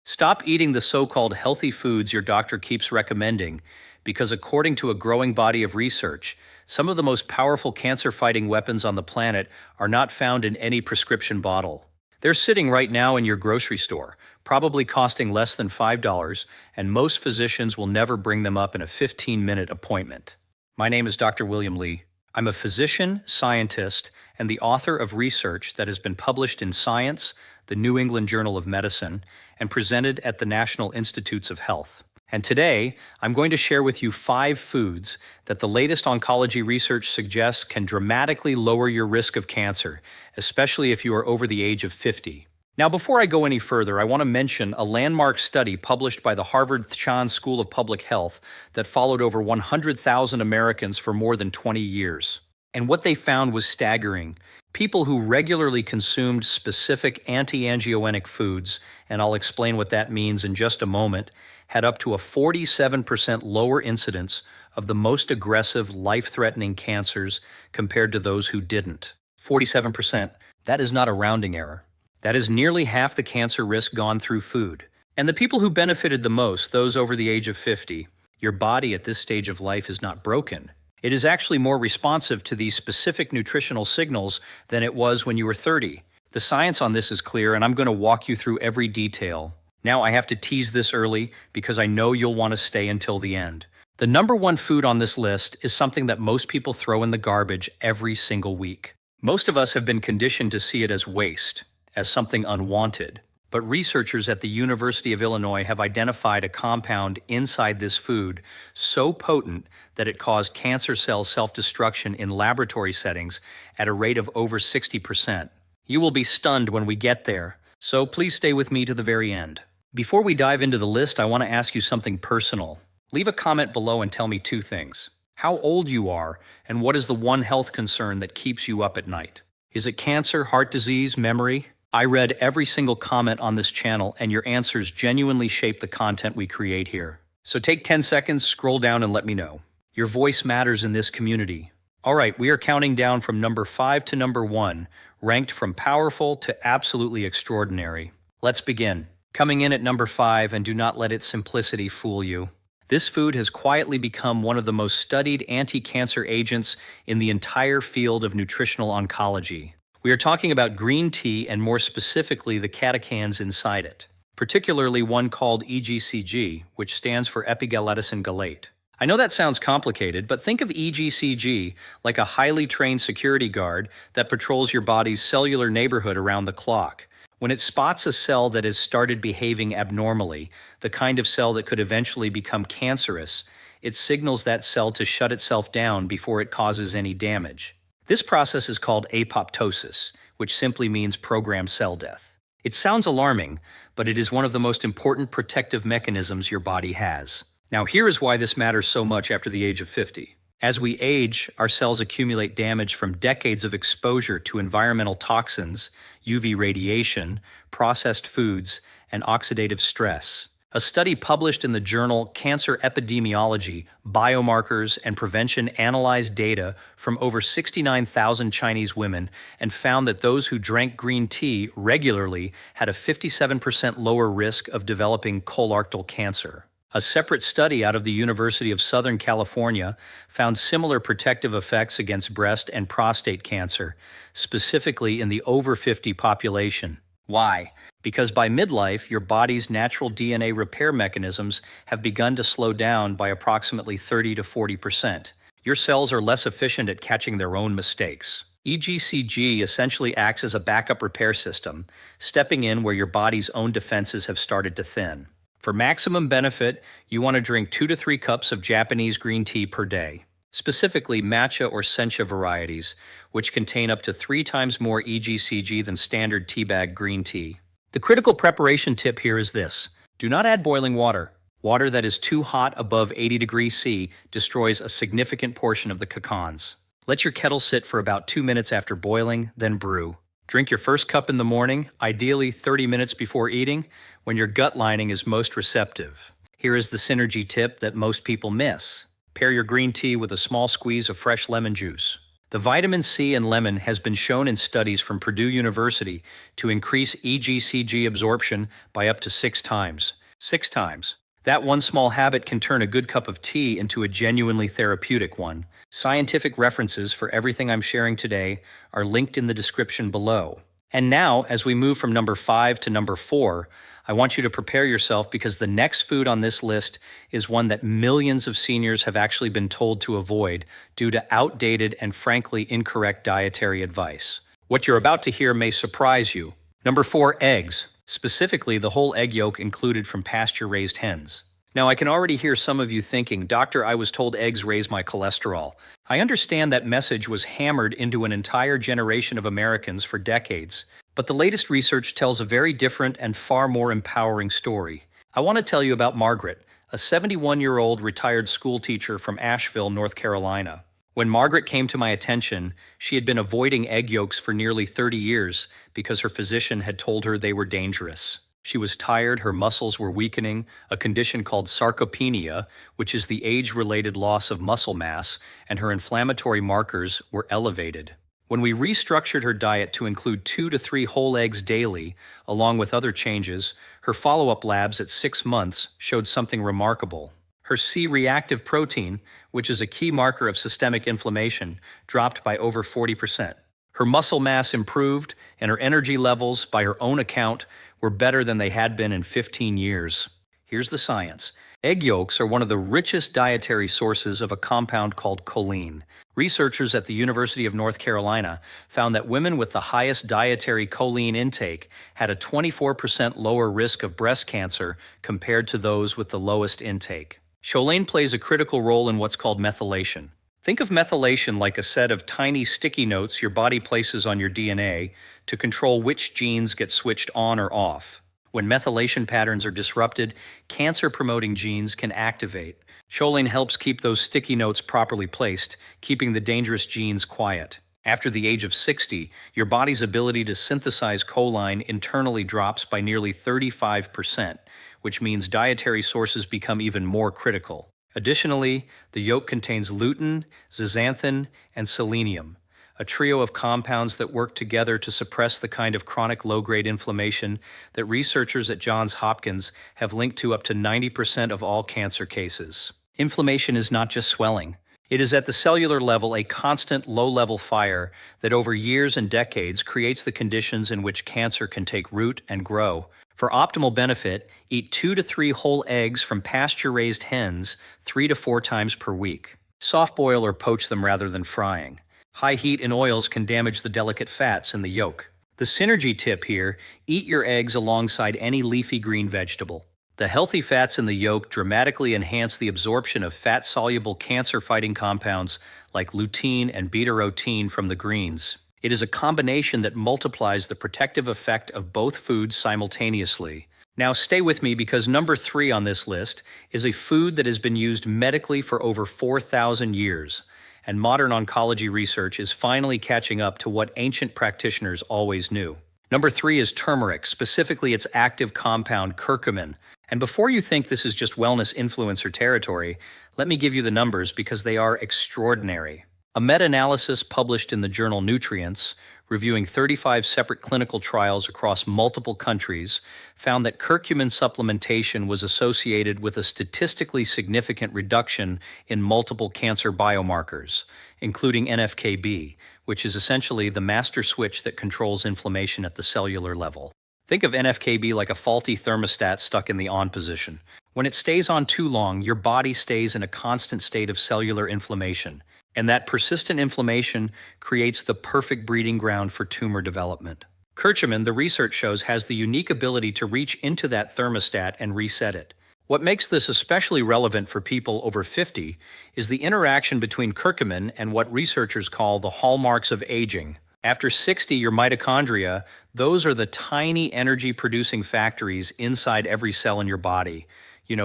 Stop eating the so-called healthy foods your doctor keeps recommending, because according to a growing body of research, some of the most powerful cancer-fighting weapons on the planet are not found in any prescription bottle. They're sitting right now in your grocery store, probably costing less than $5, and most physicians will never bring them up in a 15-minute appointment. My name is Dr. William Lee. I'm a physician, scientist, and the author of research that has been published in Science, the New England Journal of Medicine, and presented at the National Institutes of Health. And today, I'm going to share with you 5 foods that the latest oncology research suggests can dramatically lower your risk of cancer, especially if you are over the age of 50. Now, before I go any further, I want to mention a landmark study published by the Harvard Chan School of Public Health that followed over 100,000 Americans for more than 20 years. And what they found was staggering. People who regularly consumed specific anti-angiogenic foods, and I'll explain what that means in just a moment, had up to a 47% lower incidence of the most aggressive, life-threatening cancers compared to those who didn't. 47%. That is not a rounding error. That is nearly half the cancer risk gone through food. And the people who benefited the most, those over the age of 50, your body at this stage of life is not broken. It is actually more responsive to these specific nutritional signals than it was when you were 30. The science on this is clear, and I'm going to walk you through every detail. Now, I have to tease this early because I know you'll want to stay until the end. The number one food on this list is something that most people throw in the garbage every single week. Most of us have been conditioned to see it as waste, as something unwanted. But researchers at the University of Illinois have identified a compound inside this food so potent that it caused cancer cell self-destruction in laboratory settings at a rate of over 60%. You will be stunned when we get there, so please stay with me to the very end. Before we dive into the list, I want to ask you something personal. Leave a comment below and tell me 2 things. How old you are, and what is the one health concern that keeps you up at night? Is it cancer, heart disease, memory? I read every single comment on this channel, and your answers genuinely shape the content we create here. So take 10 seconds, scroll down, and let me know. Your voice matters in this community. All right, we are counting down from number 5 to number 1, ranked from powerful to absolutely extraordinary. Let's begin. Coming in at number 5, and do not let its simplicity fool you. This food has quietly become one of the most studied anti-cancer agents in the entire field of nutritional oncology. We are talking about green tea, and more specifically the catechins inside it, particularly one called EGCG, which stands for epigallitocin gallate. I know that sounds complicated, but think of EGCG like a highly trained security guard that patrols your body's cellular neighborhood around the clock. When it spots a cell that has started behaving abnormally, the kind of cell that could eventually become cancerous, it signals that cell to shut itself down before it causes any damage. This process is called apoptosis, which simply means programmed cell death. It sounds alarming, but it is one of the most important protective mechanisms your body has. Now, here is why this matters so much after the age of 50. As we age, our cells accumulate damage from decades of exposure to environmental toxins, UV radiation, processed foods, and oxidative stress. A study published in the journal Cancer Epidemiology, Biomarkers and Prevention analyzed data from over 69,000 Chinese women and found that those who drank green tea regularly had a 57% lower risk of developing colorectal cancer. A separate study out of the University of Southern California found similar protective effects against breast and prostate cancer, specifically in the over 50 population. Why? Because by midlife, your body's natural DNA repair mechanisms have begun to slow down by approximately 30 to 40%. Your cells are less efficient at catching their own mistakes. EGCG essentially acts as a backup repair system, stepping in where your body's own defenses have started to thin. For maximum benefit, you want to drink 2 to 3 cups of Japanese green tea per day, specifically matcha or sencha varieties, which contain up to 3 times more EGCG than standard teabag green tea. The critical preparation tip here is this: do not add boiling water. Water that is too hot above 80 degrees C destroys a significant portion of the cacons. Let your kettle sit for about 2 minutes after boiling, then brew. Drink your first cup in the morning, ideally 30 minutes before eating, when your gut lining is most receptive. Here is the synergy tip that most people miss. Pair your green tea with a small squeeze of fresh lemon juice. The vitamin C in lemon has been shown in studies from Purdue University to increase EGCG absorption by up to 6 times. 6 times. That one small habit can turn a good cup of tea into a genuinely therapeutic one. Scientific references for everything I'm sharing today are linked in the description below. And now, as we move from number 5 to number 4, I want you to prepare yourself because the next food on this list is one that millions of seniors have actually been told to avoid due to outdated and frankly incorrect dietary advice. What you're about to hear may surprise you. Number 4, eggs. Specifically, the whole egg yolk included from pasture-raised hens. Now, I can already hear some of you thinking, Doctor, I was told eggs raise my cholesterol. I understand that message was hammered into an entire generation of Americans for decades. But the latest research tells a very different and far more empowering story. I want to tell you about Margaret, a 71-year-old retired school teacher from Asheville, North Carolina. When Margaret came to my attention, she had been avoiding egg yolks for nearly 30 years because her physician had told her they were dangerous. She was tired, her muscles were weakening, a condition called sarcopenia, which is the age-related loss of muscle mass, and her inflammatory markers were elevated. When we restructured her diet to include 2 to 3 whole eggs daily, along with other changes, her follow-up labs at 6 months showed something remarkable. Her C-reactive protein, which is a key marker of systemic inflammation, dropped by over 40%. Her muscle mass improved, and her energy levels, by her own account, were better than they had been in 15 years. Here's the science. Egg yolks are one of the richest dietary sources of a compound called choline. Researchers at the University of North Carolina found that women with the highest dietary choline intake had a 24% lower risk of breast cancer compared to those with the lowest intake. Choline plays a critical role in what's called methylation. Think of methylation like a set of tiny sticky notes your body places on your DNA to control which genes get switched on or off. When methylation patterns are disrupted, cancer-promoting genes can activate. Choline helps keep those sticky notes properly placed, keeping the dangerous genes quiet. After the age of 60, your body's ability to synthesize choline internally drops by nearly 35%, which means dietary sources become even more critical. Additionally, the yolk contains lutein, zeaxanthin, and selenium, a trio of compounds that work together to suppress the kind of chronic low-grade inflammation that researchers at Johns Hopkins have linked to up to 90% of all cancer cases. Inflammation is not just swelling. It is at the cellular level a constant low-level fire that over years and decades creates the conditions in which cancer can take root and grow. For optimal benefit, eat 2 to 3 whole eggs from pasture-raised hens 3 to 4 times per week. Soft boil or poach them rather than frying. High heat and oils can damage the delicate fats in the yolk. The synergy tip here, eat your eggs alongside any leafy green vegetable. The healthy fats in the yolk dramatically enhance the absorption of fat-soluble cancer-fighting compounds like lutein and beta-carotene from the greens. It is a combination that multiplies the protective effect of both foods simultaneously. Now stay with me because number 3 on this list is a food that has been used medically for over 4,000 years, and modern oncology research is finally catching up to what ancient practitioners always knew. Number 3 is turmeric, specifically its active compound curcumin. And before you think this is just wellness influencer territory, let me give you the numbers because they are extraordinary. A meta-analysis published in the journal Nutrients, reviewing 35 separate clinical trials across multiple countries, found that curcumin supplementation was associated with a statistically significant reduction in multiple cancer biomarkers, including NFKB, which is essentially the master switch that controls inflammation at the cellular level. Think of NFKB like a faulty thermostat stuck in the on position. When it stays on too long, your body stays in a constant state of cellular inflammation. And that persistent inflammation creates the perfect breeding ground for tumor development. Curcumin, the research shows, has the unique ability to reach into that thermostat and reset it. What makes this especially relevant for people over 50 is the interaction between curcumin and what researchers call the hallmarks of aging. After 60, your mitochondria, those are the tiny energy-producing factories inside every cell in your body,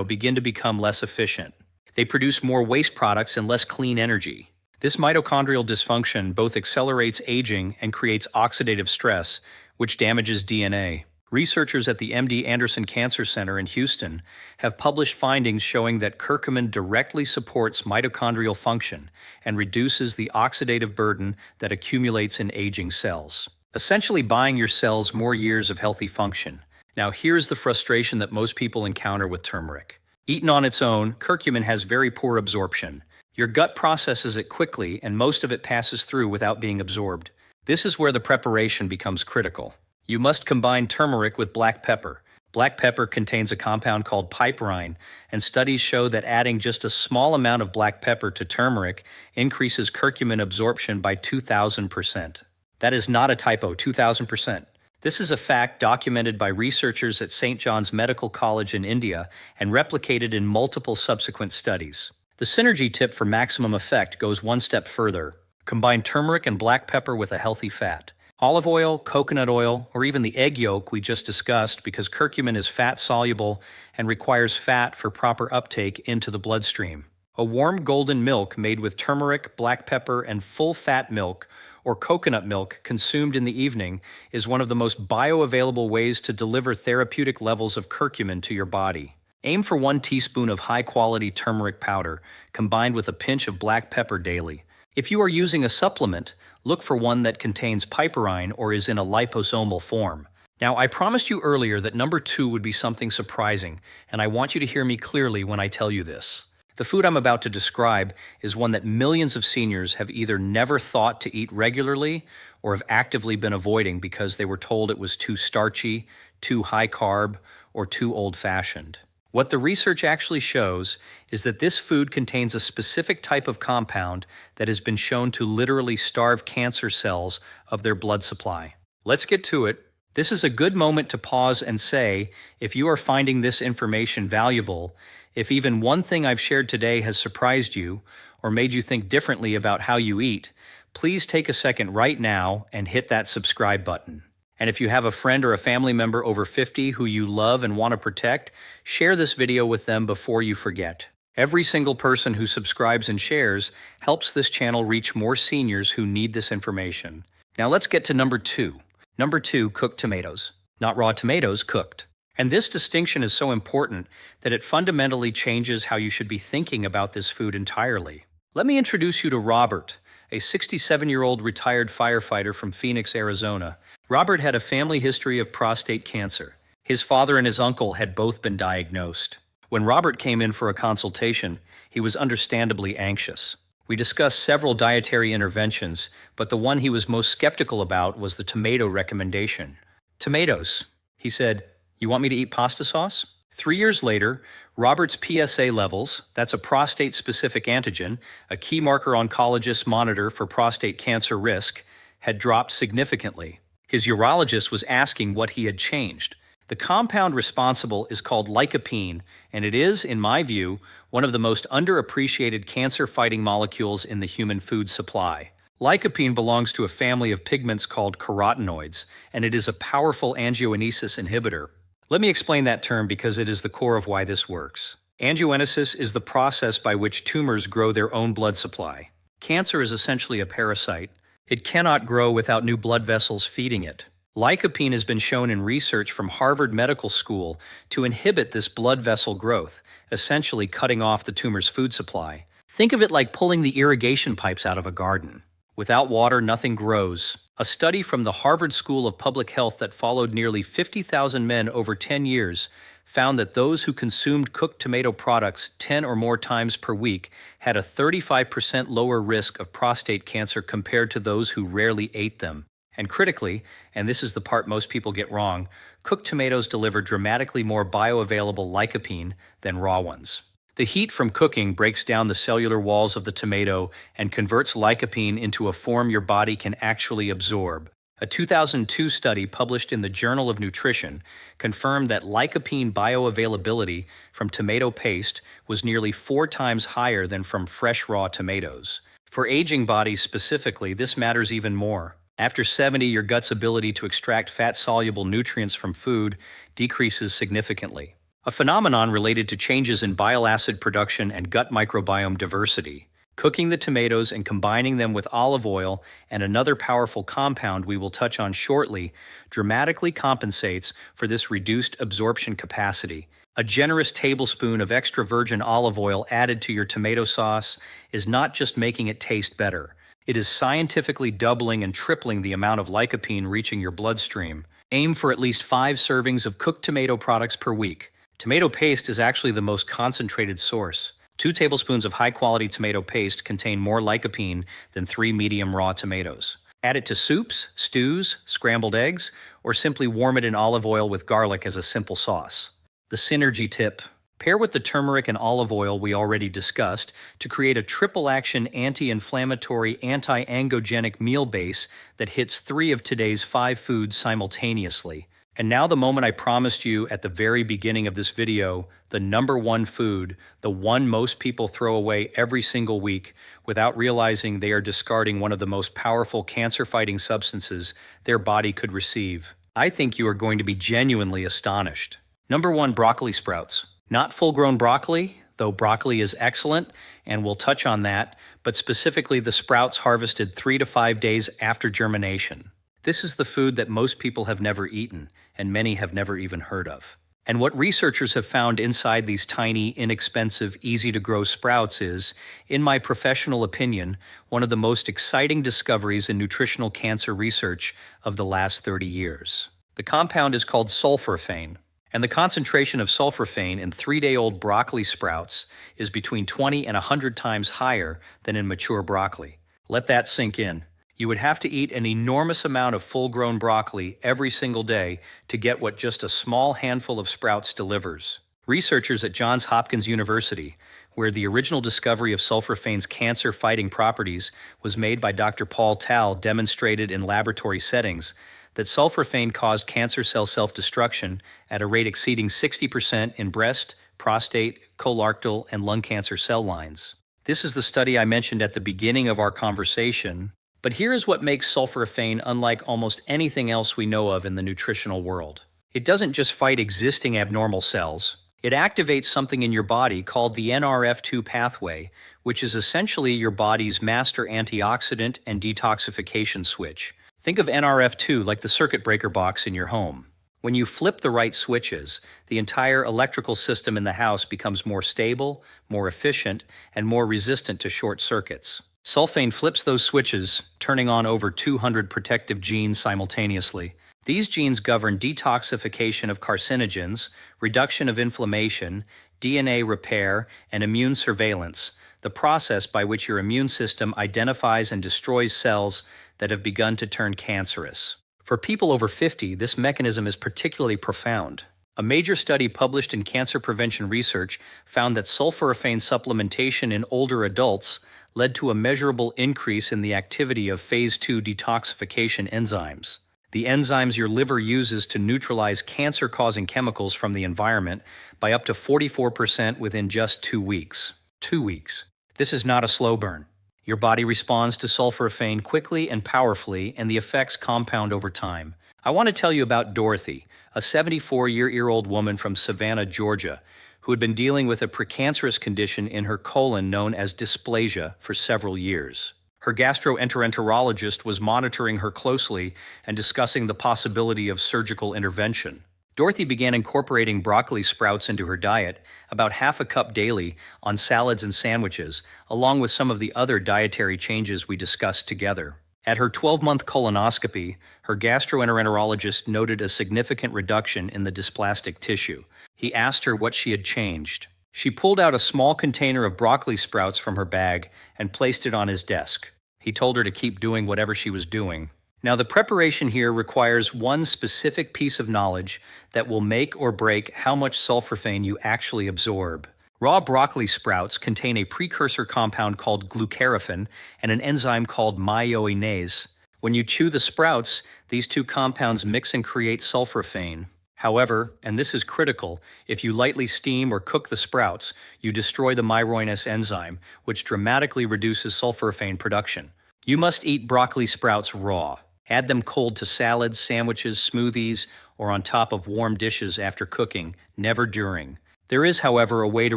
begin to become less efficient. They produce more waste products and less clean energy. This mitochondrial dysfunction both accelerates aging and creates oxidative stress, which damages DNA. Researchers at the MD Anderson Cancer Center in Houston have published findings showing that curcumin directly supports mitochondrial function and reduces the oxidative burden that accumulates in aging cells, essentially buying your cells more years of healthy function. Now, here's the frustration that most people encounter with turmeric. Eaten on its own, curcumin has very poor absorption. Your gut processes it quickly, and most of it passes through without being absorbed. This is where the preparation becomes critical. You must combine turmeric with black pepper. Black pepper contains a compound called piperine, and studies show that adding just a small amount of black pepper to turmeric increases curcumin absorption by 2,000%. That is not a typo, 2,000%. This is a fact documented by researchers at St. John's Medical College in India and replicated in multiple subsequent studies. The synergy tip for maximum effect goes one step further. Combine turmeric and black pepper with a healthy fat. Olive oil, coconut oil, or even the egg yolk we just discussed, because curcumin is fat-soluble and requires fat for proper uptake into the bloodstream. A warm golden milk made with turmeric, black pepper, and full-fat milk or coconut milk consumed in the evening is one of the most bioavailable ways to deliver therapeutic levels of curcumin to your body. Aim for 1 teaspoon of high-quality turmeric powder combined with a pinch of black pepper daily. If you are using a supplement, look for one that contains piperine or is in a liposomal form. Now, I promised you earlier that number 2 would be something surprising, and I want you to hear me clearly when I tell you this. The food I'm about to describe is one that millions of seniors have either never thought to eat regularly or have actively been avoiding because they were told it was too starchy, too high carb, or too old-fashioned. What the research actually shows is that this food contains a specific type of compound that has been shown to literally starve cancer cells of their blood supply. Let's get to it. This is a good moment to pause and say, if you are finding this information valuable, if even one thing I've shared today has surprised you or made you think differently about how you eat, please take a second right now and hit that subscribe button. And if you have a friend or a family member over 50 who you love and want to protect, share this video with them before you forget. Every single person who subscribes and shares helps this channel reach more seniors who need this information. Now let's get to number 2. Number 2, cooked tomatoes. Not raw tomatoes, cooked. And this distinction is so important that it fundamentally changes how you should be thinking about this food entirely. Let me introduce you to Robert, a 67-year-old retired firefighter from Phoenix, Arizona. Robert had a family history of prostate cancer. His father and his uncle had both been diagnosed. When Robert came in for a consultation, he was understandably anxious. We discussed several dietary interventions, but the one he was most skeptical about was the tomato recommendation. Tomatoes, he said, "You want me to eat pasta sauce?" 3 years later, Robert's PSA levels, that's a prostate-specific antigen, a key marker oncologists monitor for prostate cancer risk, had dropped significantly. His urologist was asking what he had changed. The compound responsible is called lycopene, and it is, in my view, one of the most underappreciated cancer-fighting molecules in the human food supply. Lycopene belongs to a family of pigments called carotenoids, and it is a powerful angiogenesis inhibitor. Let me explain that term because it is the core of why this works. Angiogenesis is the process by which tumors grow their own blood supply. Cancer is essentially a parasite. It cannot grow without new blood vessels feeding it. Lycopene has been shown in research from Harvard Medical School to inhibit this blood vessel growth, essentially cutting off the tumor's food supply. Think of it like pulling the irrigation pipes out of a garden. Without water, nothing grows. A study from the Harvard School of Public Health that followed nearly 50,000 men over 10 years found that those who consumed cooked tomato products 10 or more times per week had a 35% lower risk of prostate cancer compared to those who rarely ate them. And critically, and this is the part most people get wrong, cooked tomatoes deliver dramatically more bioavailable lycopene than raw ones. The heat from cooking breaks down the cellular walls of the tomato and converts lycopene into a form your body can actually absorb. A 2002 study published in the Journal of Nutrition confirmed that lycopene bioavailability from tomato paste was nearly 4 times higher than from fresh raw tomatoes. For aging bodies specifically, this matters even more. After 70, your gut's ability to extract fat-soluble nutrients from food decreases significantly, a phenomenon related to changes in bile acid production and gut microbiome diversity. Cooking the tomatoes and combining them with olive oil and another powerful compound we will touch on shortly dramatically compensates for this reduced absorption capacity. A generous tablespoon of extra virgin olive oil added to your tomato sauce is not just making it taste better. It is scientifically doubling and tripling the amount of lycopene reaching your bloodstream. Aim for at least 5 servings of cooked tomato products per week. Tomato paste is actually the most concentrated source. 2 tablespoons of high-quality tomato paste contain more lycopene than 3 medium raw tomatoes. Add it to soups, stews, scrambled eggs, or simply warm it in olive oil with garlic as a simple sauce. The synergy tip. Pair with the turmeric and olive oil we already discussed to create a triple-action anti-inflammatory, anti-angogenic meal base that hits 3 of today's 5 foods simultaneously. And now the moment I promised you at the very beginning of this video, the #1 food, the one most people throw away every single week without realizing they are discarding one of the most powerful cancer-fighting substances their body could receive. I think you are going to be genuinely astonished. #1, broccoli sprouts. Not full-grown broccoli, though broccoli is excellent, and we'll touch on that, but specifically the sprouts harvested 3 to 5 days after germination. This is the food that most people have never eaten, and many have never even heard of. And what researchers have found inside these tiny, inexpensive, easy-to-grow sprouts is, in my professional opinion, one of the most exciting discoveries in nutritional cancer research of the last 30 years. The compound is called sulforaphane, and the concentration of sulforaphane in 3-day-old broccoli sprouts is between 20 and 100 times higher than in mature broccoli. Let that sink in. You would have to eat an enormous amount of full-grown broccoli every single day to get what just a small handful of sprouts delivers. Researchers at Johns Hopkins University, where the original discovery of sulforaphane's cancer-fighting properties was made by Dr. Paul Tal, demonstrated in laboratory settings that sulforaphane caused cancer cell self-destruction at a rate exceeding 60% in breast, prostate, colorectal, and lung cancer cell lines. This is the study I mentioned at the beginning of our conversation. But here is what makes sulforaphane unlike almost anything else we know of in the nutritional world. It doesn't just fight existing abnormal cells. It activates something in your body called the NRF2 pathway, which is essentially your body's master antioxidant and detoxification switch. Think of NRF2 like the circuit breaker box in your home. When you flip the right switches, the entire electrical system in the house becomes more stable, more efficient, and more resistant to short circuits. Sulfane flips those switches, turning on over 200 protective genes simultaneously. These genes govern detoxification of carcinogens, reduction of inflammation, DNA repair, and immune surveillance, the process by which your immune system identifies and destroys cells that have begun to turn cancerous. For people over 50, this mechanism is particularly profound. A major study published in Cancer Prevention Research found that sulforaphane supplementation in older adults led to a measurable increase in the activity of phase 2 detoxification enzymes. The enzymes your liver uses to neutralize cancer-causing chemicals from the environment by up to 44% within just 2 weeks. 2 weeks. This is not a slow burn. Your body responds to sulforaphane quickly and powerfully, and the effects compound over time. I want to tell you about Dorothy, a 74-year-old woman from Savannah, Georgia, who had been dealing with a precancerous condition in her colon known as dysplasia for several years. Her gastroenterologist was monitoring her closely and discussing the possibility of surgical intervention. Dorothy began incorporating broccoli sprouts into her diet, about half a cup daily, on salads and sandwiches, along with some of the other dietary changes we discussed together. At her 12-month colonoscopy, her gastroenterologist noted a significant reduction in the dysplastic tissue. He asked her what she had changed. She pulled out a small container of broccoli sprouts from her bag and placed it on his desk. He told her to keep doing whatever she was doing. Now, the preparation here requires one specific piece of knowledge that will make or break how much sulforaphane you actually absorb. Raw broccoli sprouts contain a precursor compound called glucaraphan and an enzyme called myoinase. When you chew the sprouts, these two compounds mix and create sulforaphane. However, and this is critical, if you lightly steam or cook the sprouts, you destroy the myoinase enzyme, which dramatically reduces sulforaphane production. You must eat broccoli sprouts raw. Add them cold to salads, sandwiches, smoothies, or on top of warm dishes after cooking, never during. There is, however, a way to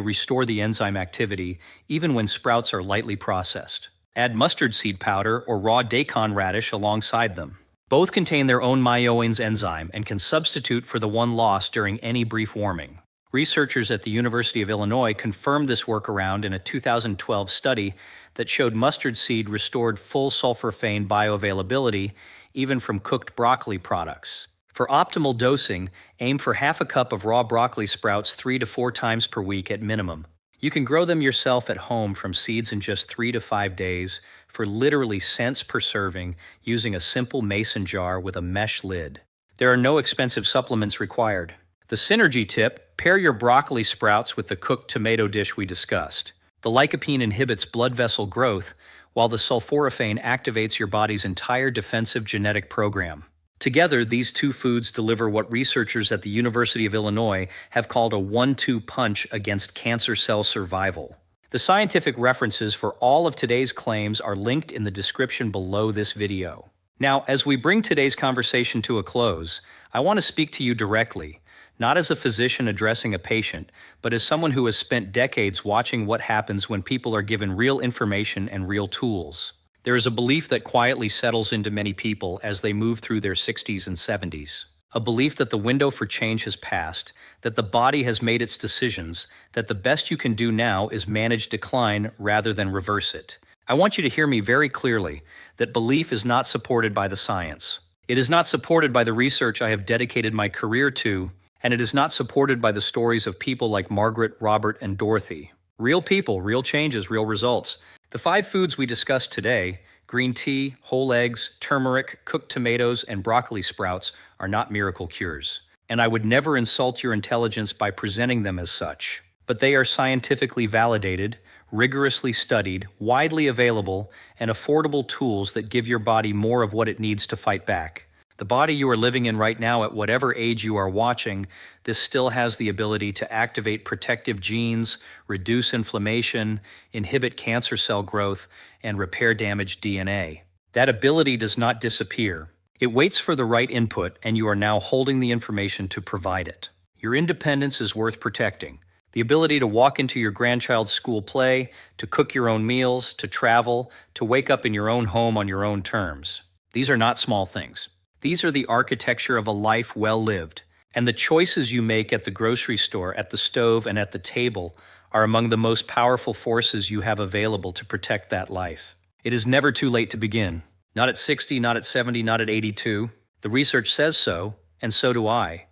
restore the enzyme activity even when sprouts are lightly processed. Add mustard seed powder or raw daikon radish alongside them. Both contain their own myoins enzyme and can substitute for the one lost during any brief warming. Researchers at the University of Illinois confirmed this workaround in a 2012 study that showed mustard seed restored full sulforaphane bioavailability even from cooked broccoli products. For optimal dosing, aim for half a cup of raw broccoli sprouts 3 to 4 times per week at minimum. You can grow them yourself at home from seeds in just 3 to 5 days for literally cents per serving using a simple mason jar with a mesh lid. There are no expensive supplements required. The synergy tip: pair your broccoli sprouts with the cooked tomato dish we discussed. The lycopene inhibits blood vessel growth, while the sulforaphane activates your body's entire defensive genetic program. Together, these two foods deliver what researchers at the University of Illinois have called a 1-2 punch against cancer cell survival. The scientific references for all of today's claims are linked in the description below this video. Now, as we bring today's conversation to a close, I want to speak to you directly, not as a physician addressing a patient, but as someone who has spent decades watching what happens when people are given real information and real tools. There is a belief that quietly settles into many people as they move through their 60s and 70s. A belief that the window for change has passed, that the body has made its decisions, that the best you can do now is manage decline rather than reverse it. I want you to hear me very clearly, that belief is not supported by the science. It is not supported by the research I have dedicated my career to, and it is not supported by the stories of people like Margaret, Robert, and Dorothy. Real people, real changes, real results. The 5 foods we discussed today, green tea, whole eggs, turmeric, cooked tomatoes, and broccoli sprouts, are not miracle cures. And I would never insult your intelligence by presenting them as such. But they are scientifically validated, rigorously studied, widely available, and affordable tools that give your body more of what it needs to fight back. The body you are living in right now, at whatever age you are watching, this still has the ability to activate protective genes, reduce inflammation, inhibit cancer cell growth, and repair damaged DNA. That ability does not disappear. It waits for the right input, and you are now holding the information to provide it. Your independence is worth protecting. The ability to walk into your grandchild's school play, to cook your own meals, to travel, to wake up in your own home on your own terms. These are not small things. These are the architecture of a life well lived, and the choices you make at the grocery store, at the stove, and at the table are among the most powerful forces you have available to protect that life. It is never too late to begin. Not at 60, not at 70, not at 82. The research says so, and so do I.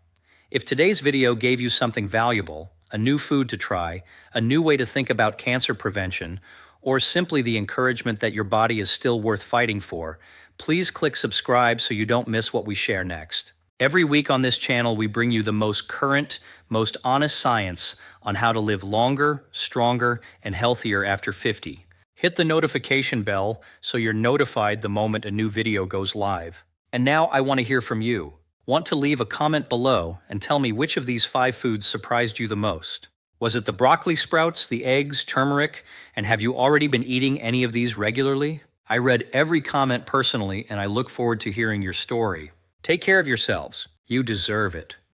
If today's video gave you something valuable, a new food to try, a new way to think about cancer prevention, or simply the encouragement that your body is still worth fighting for, please click subscribe so you don't miss what we share next. Every week on this channel, we bring you the most current, most honest science on how to live longer, stronger, and healthier after 50. Hit the notification bell so you're notified the moment a new video goes live. And now I want to hear from you. Want to leave a comment below and tell me which of these 5 foods surprised you the most? Was it the broccoli sprouts, the eggs, turmeric, and have you already been eating any of these regularly? I read every comment personally, and I look forward to hearing your story. Take care of yourselves. You deserve it.